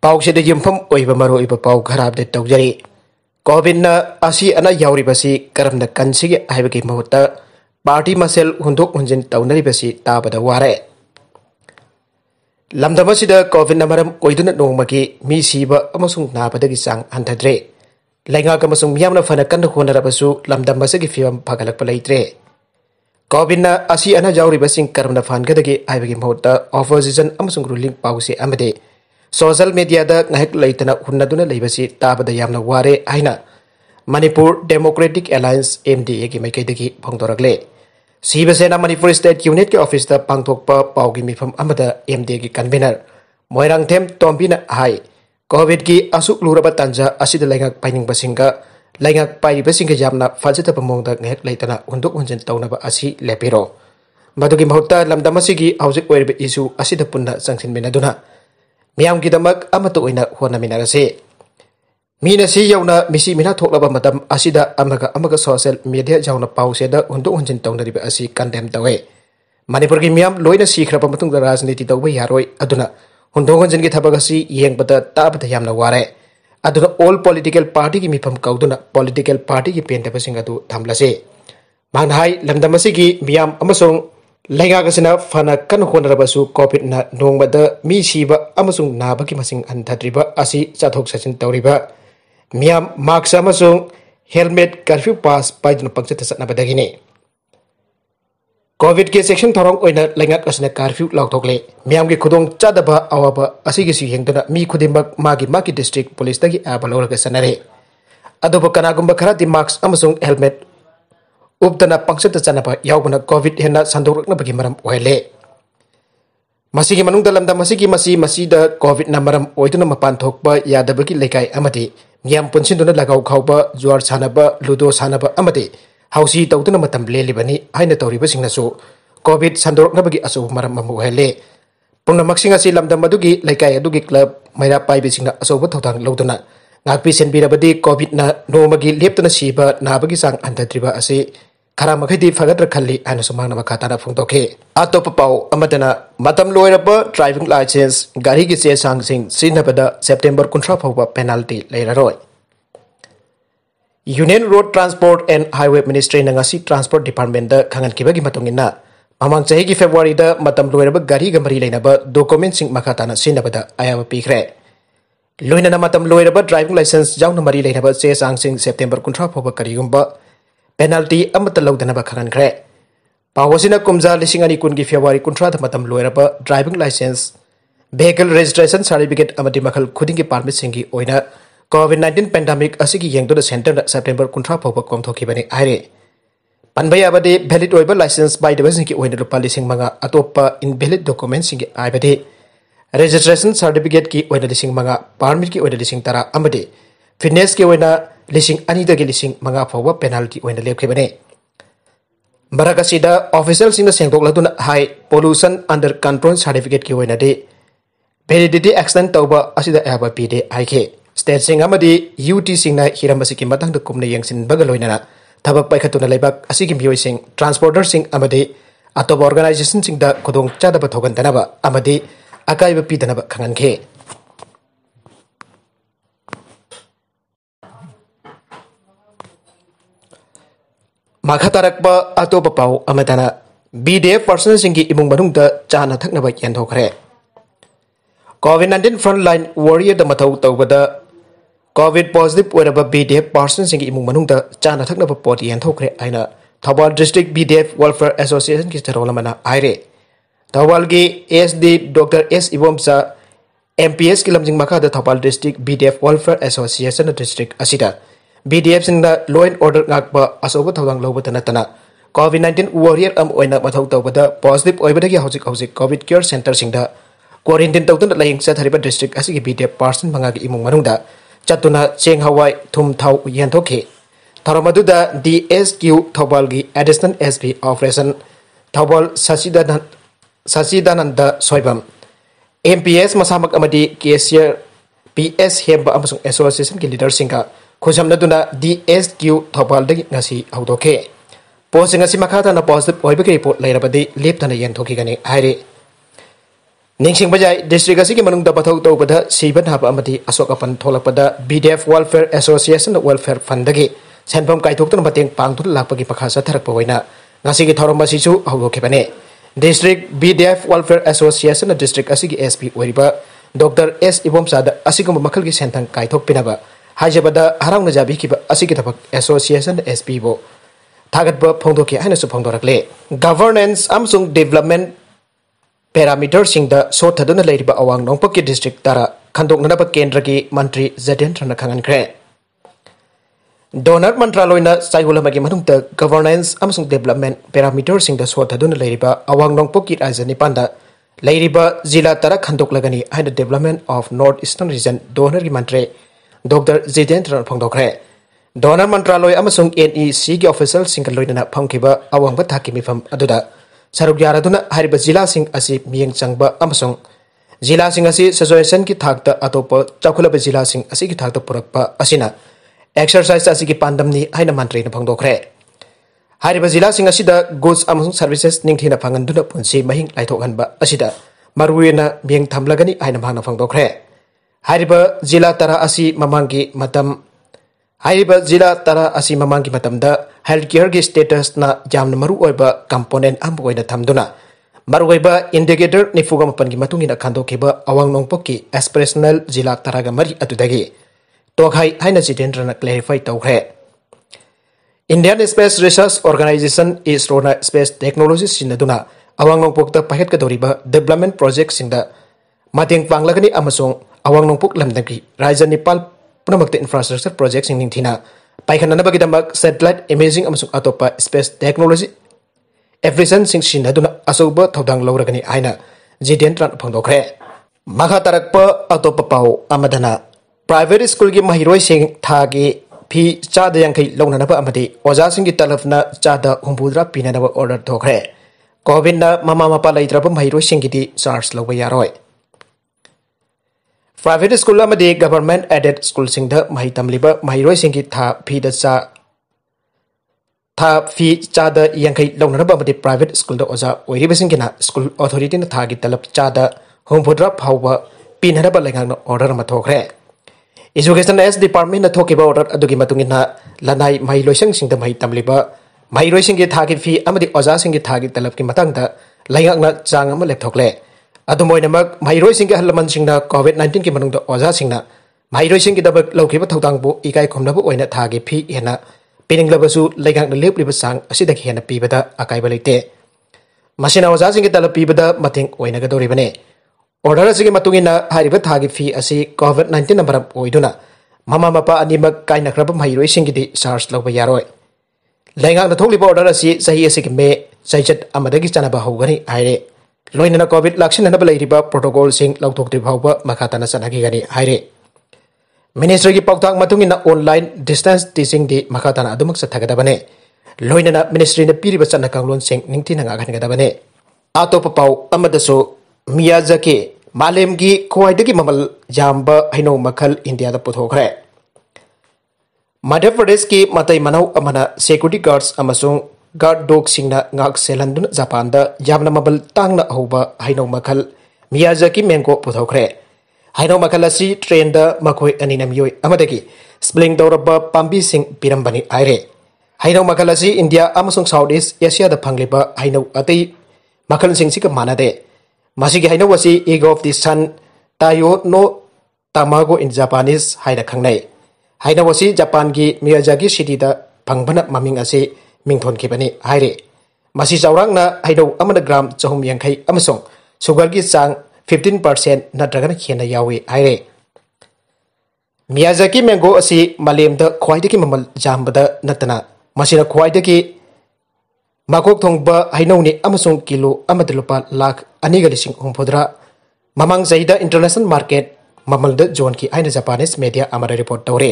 Pauxida Yumfum Oivamaro Ipapau Karab de Togari. Govina Asi Ana Yauribasi, Karam the Kansig, Hibaki Mota, Party Masel Hunduk Unjin Taunaribasi, Taba the Ware. Lamdamasida Govina Maram Oiduna Nomaki, Mi Siba, Amasung Napadagi Antadre. Leingakki Yamna Fanakan Honarabasu, Lamdamasagi Film Pagalak Palaitre. Govina Asi Ana Yauribasing Karamna Fangadagi, Hibaki Mota, opposition Amasung ruling Pausi Amade. Social media da ngahek leitana hunnaduna leibasi tabada yamna ware aina Manipur Democratic Alliance MDA ki maikaidagi phongdoragle Sibasena Manipur State Unit ki office da pangthokpa paugi mifam amada MDA ki convener Moirangthem Tombina hai COVID ki asuk luraba tanja asida laingak paining basinga laingak pai basinga yamna fajata pamongda ngahek leitana unduk hunjen taunaba asi lepiro madugi mahutta lamdamasigi haujik oirbe issue asida punna sangsin menaduna Miam Gidamak Amato in a Huanaminarase. Mina si yauna, Missy Mina Toklaba Madam Asida Amaga Social Media Jauna Pauseda, Undo Unjin Town the Asi condemned away. Manipur Miam, Loina si Krapamatung the Razniti the Leiraroi, Aduna, Undongan Gitabagasi, Yang Bata Tab the Yamna Ware. Aduna all political party give me from Kauduna, political party give paint a to Tamblase. Manhai, Lamdamasigi, Miam Amasong. Leingakki fana kan honarabasu COVID na nongbada mi siba amasung nabaki masing antadriba asi chathok sasin tawriba miam mask amasung helmet curfew pass paiduna pangchata satnabadagini COVID ke section thorong oina Leingakki curfew lauthokle miam gi khudong chadaba awaba asigi si hengdana mi khudimbak magi district police dagi abalorga sanare adobo kanagumba kharati mask amasung helmet Uptana Pangsata Chanapa, Yaubana, COVID, Hena, Sandorna Bagimaram, Oile. Masiki Manung dalam Damasiki Masida, COVID Namaram, Oituna Mapantokba, Yadabaki Lekai Amati, Yam Punsinduna Lagau Kauba, Juar Sanaba, Ludo Sanaba Amati, Hausi Tautuna Matam Lelibani, Haina Tori Basingnaso, COVID Sandorna Bagi Aso Maram Mamuele. Puna Maxingasi Lam Damadugi, Lekai Adugi Club, Maira Pai Bisina, Aso Totang Lodana. Ngakpi sen birabadi COVID na nomagi leptuna siba nabagi sang antatriba ase Karamakati Fagadra Kali and Sumana Makatana Phongtokhe. Atopapau Amadana Matam Loiraba driving license Garigi Che-changsing September faoba penalty Leiraroi. Union Road Transport and Highway Ministry Nangasi Transport Department da Kangan Kibagi Matungina. Mamang chahi February da Matam Loiraba Gariga Mari Lainaba document sing Makatana Sinabada Ayaba Pikhre. Loina Matam Loiraba driving license Jauna Mari Lainaba Che-changsing September faoba Karigumba. Penalty Amatalo Danaba Kangankre. Pawasina Kumza Lishingani Kungi February Kuntra Matam Loiraba driving license. Vehicle registration certificate Amadimakal Kudingi Parmit Singi Oina. COVID-19 pandemic Asiki Yang to the center September Kuntra Popa Komthokibani Aire. Panbayabade valid oiba license by the Vesinki Oina Palising Manga Atopa in valid documents in Ibade. Registration certificate ki Oina Lising Manga Parmit ki Oina Lising Tara Amade. Fitness ki Oina Lising Anita Gilising Manga faoba penalty Oina Lekibane. Marakasida officials in the Sengtok Latuna High Pollution Under Control Certificate ki Oina de. Validity extent Tauba Asida Aba Pide IK. State Sing Amadi UT Singna Hiramasiki Matang the Kumne Yang Bagaloina. Tabak Paikatuna Lebak Asiki Mio Sing Transporter Sing Amadi Atop Organization Sing da Kodong Chada Batogan Tanaba Amadi Akaiba Pitanaba Kanganke. Makatarakba Atopapau Amatana BDF persons in Emung Manungda Chana Thaknaba Thokkhre. COVID-19 frontline warrior the Matau Tawada COVID positive wherever BDF persons in Emung Manungda Chana Thaknaba Poti and Thokkhre Aina Thawal District BDF Welfare Association Kistarolamana Aire. Thawalgi SD Dr. S. Ibomsa MPS Kilamjing Maka the Thawal District BDF Welfare Association District Asida. BDF in the law and order Nakba Asoba Tawang Lobatanatana. COVID-19 warrior Oina Matau with the positive Oibadagi Housing COVID Care Center Singda. Quarantine Tautan Laying Satariba District Asiki BDF Parson Mangagi Emung Manungda. Chatuna Cheng Hawaii Thum Tau Yantokhe. Taramaduda DSQ Tawalgi Additional SP Operation Tawal Sasidananda Soibam. MPS Masamak Amadi Kesier PS Hemba Amazon Association Leader Singa. Kusamnaduna DSQ Topal Nasi Autoke. Posting a Simakata and a positive Oibaki report later, but they lived on a Yantokigani Aire. Ningsing Bajai, District Asiki Manungda Pathok Tobada, Siban Habamati, Asokapan Tolapada, BDF Welfare Association Welfare Fundagi, Sanpam Kaitoktan Bating Pangtu Lapaki Pakasa Tarapawina, Nasiki Toromasisu, Hogokebane, District BDF Welfare Association, District Asiki SP Weriba, Dr. S. Ibomsada, Asikum Makalgi Santang Kaitok Pinaba, Hajabada, Harang Najabi Asikitapak Association SP Bo, Tagatba Pondoki Hanasu Pondorakle, Governance Amsung Development Parameter sing the so Taduna Ladiba Awang Nongpoki District Tara, Kandok Nanaba Kendraki, Mantri Zedin Chtna-kanglonsing. Donor Mantraloina Saigula Magimanum the Governance Amsung Development Parameter sing the so Taduna Ladiba Awang Nongpoki Azani Panda, Ladiba Zila Tara Kandok Lagani, and the Development of Northeastern Region, Donor Mantre, Dr. Zedin Chtna-kanglonsing. Donor Mantraloi Amsung NEC official single Loina Punkiba, Awang Bataki from Aduda. Saruk Yaraduna Hariba Zila Sing Asi Mieng Changba Amasong Zila Sing Asi Association Ki Thakta Atopa Chakulaba Zila Sing Asi Ki Thakta Purakpa Asina Exercise Asi Ki Pandamni Haina Mantri na Phangdokhre Hariba Zila Sing Asida Goods Amasong Services Ningthina Phanganduna Punsi Mahing Laithokhanba Asida Maruina Mieng Thamlagani Haina Phangna Phangdokhre Hariba Zila Tara Asi Mamangi Matam Haiba Zila Tara Asi Mamangi Matamda Healthcare ki status na jamna maru oiba component amboina thamduna maru oiba indicator nifuga mapan ki matungina khandokhiba awang nongpoki aspirational Zila Taraga mari atudagi tokhai haina jitendra na clarify tawkhre Indian Space Research Organization ISRO Space Technology sinaduna awang nongpokta pahet ka doriba development project sinda mateng panglagani amasong awang nongpok lamdagi raja Nepal Punamakta infrastructure project sing ningthina Paikhanana Bagidamak satellite imaging amasung atopa space technology efficient sing sinaduna asoba thodang lawragani aina Zidin Tran Phangdokhre Makha tarakpa atopa pau amadana private school gi maheiroising thagi phi chada yankhi launanaba amadi Ojasinggi Tolobna chada humbudra pinanaba order thokre Covidna mama mapa laitraba maheiroising gi charge lawba yaroi Private school amadi government aided school singda mahitam liba maheiroising ki tha phi da cha tha phi chada yankhi launaraba amadi private school da oja oiribasing kina school authority na tha gi talab chada homphudra phawba pinharaba lengangna order ma thokre Education as department na thokiba order adugi matungina lanai maheiloising singda mahitam liba maheiroising ki tha ki phi amadi oja sing ki tha gi talab ki matangda lengakna chang ama lepthokle Adumoinamak maheiroising ki halaman singna COVID-19 ki manungda oja singna maheiroising ki dabak laukiba thodangbu ikai khomnabu oina thagi phi hena pininglabasu leingakna lepliba sang asida ki hena pibada akaiba leite masina oja sing ki talab pibada mateng oina ga doribane order asigi matungina hariba thagi phi asi COVID-19 nambaram oiduna mama mapa animak kainakraba maheiroising ki di charge lawba yaroi leingakna thokliba order asi sahi asigi me saichat amadagi chanaba hogani aire Loinana COVID Lakh and Leiraroi protocol sing Lakh to Hauba Makatana Sanagani Haire. Ministry ki Pautang Matungina online distance teaching di Makatana Adumak Satagadabane. Loinana Ministry na Piriba Chtna-kanglonsing Ningtina Gadabane. Ato Papau Amadaso Miyazaki Malemgi Koidaki Mamal Jamba Heinou India da Puthokkhre. Madhya Pradesh ki Matai Manau Amana security guards Amasung Guard dog singna ngak selandun Japan da yamna mabal tangna hoba Heinou Miyazaki Mengo Puthokkhre Heinou asi train da makoi anina miyoi amadagi spling doraba pambi sing pirambani aire Heinou asi India amasung Southeast Asia da phangliba Heinou atei makal sing sika manade masigi Heinou asi egg of the sun tayo no tamago in Japanese haida khangnai Heinou asi Japan gi Miyazaki city da phangbana maming asi Mingthon Kibani Haire Masi Jaurangna Heinou amana gram chahum yankhi amasong sugar gi chang 15% natragana khena yawi Haire Miyazaki mango asi malemda khwaidaki mamal jambada natana masina khwaidaki makok thongba Heinou ni amasong kilo amadalupa lakh aniga lising humpodra mamang Jailda international market mamalda jonki aina Japanese media amara report tawre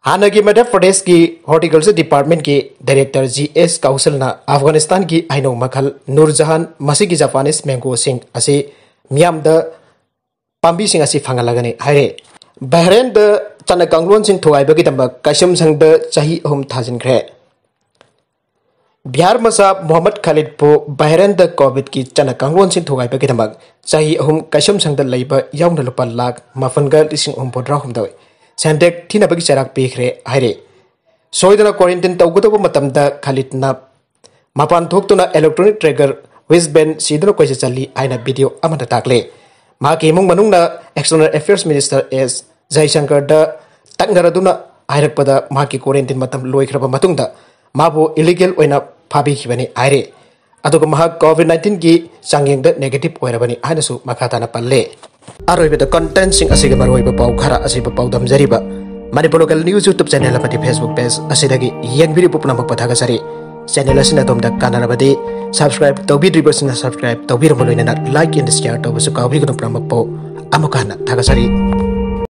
Hanagi Madhya Pradesh ki Horticulture Department ki Director GS Kaushal na Afghanistan ki Heinou Nurjahan masigi Japanese mango sing asi miyam da pambi sing asi phangalagani haire Bahrain da Chtna-kanglonsing thugaibagidmk kaisam sang da chahi ahum thjinkhre Bihar मसा मोहम्मद खालिद पो बहरन the Covid की chtna-kanglonsing thugaibagidmk chahi ahum kaisam sangda leiba yauna lupa lakh mafangal lising ompodra humdoi sandek thihnba gi charak pekhre haire soidana quarantine tawgodoba matamda khalid na mapan thoktuna electronic trigger wristband sidana koise challi aina video amada takle ma ki emung manungna external affairs minister s jaishankar da taknaraduna airakpada ma ki quarantine matam loikraba matungda mabu illegal oina phabi khibani aire aduga maha covid-19 ki changyengda negative oirabani ainasu makhatana palle aroibeda content sing asiga maroiba pau khara asiba pau damjariba Manipur local news YouTube channel apati Facebook page asidagi yengbiri pupnamak pathaga sari channel asina tomda kanarabadi subscribe tawbidribasina subscribe tawbiramo loinana like and share tawbasu kawbigunu pramak po amukana thaga sari